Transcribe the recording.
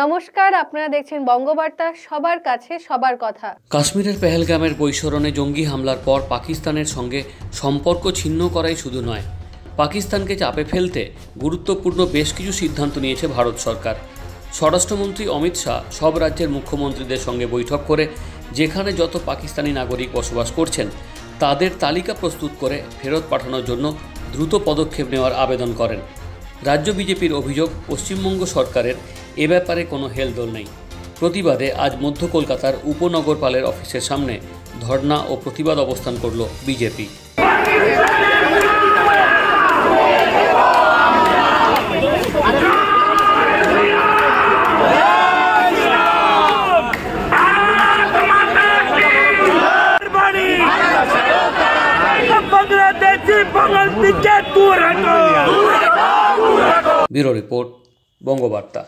নমস্কার, আপনারা দেখছেন বঙ্গবার্তা, সবার কাছে সবার কথা। কাশ্মীরের পেহেলগামের বৈশরণে জঙ্গি হামলার পর পাকিস্তানের সঙ্গে সম্পর্ক ছিন্ন করাই শুধু নয়, পাকিস্তানকে চাপে ফেলতে গুরুত্বপূর্ণ বেশ কিছু সিদ্ধান্ত নিয়েছে ভারত সরকার। স্বরাষ্ট্রমন্ত্রী অমিত শাহ সব রাজ্যের মুখ্যমন্ত্রীদের সঙ্গে বৈঠক করে যেখানে যত পাকিস্তানি নাগরিক বসবাস করছেন তাদের তালিকা প্রস্তুত করে ফেরত পাঠানোর জন্য দ্রুত পদক্ষেপ নেওয়ার আবেদন করেন। রাজ্য বিজেপির অভিযোগ, পশ্চিমবঙ্গ সরকারের এ ব্যাপারে কোনো হেলদোল নেই। প্রতিবাদে আজ মধ্য কলকাতার উপনগরপালের অফিসের সামনে ধর্না ও প্রতিবাদ অবস্থান করল বিজেপি। Bureau report, Bangabarta.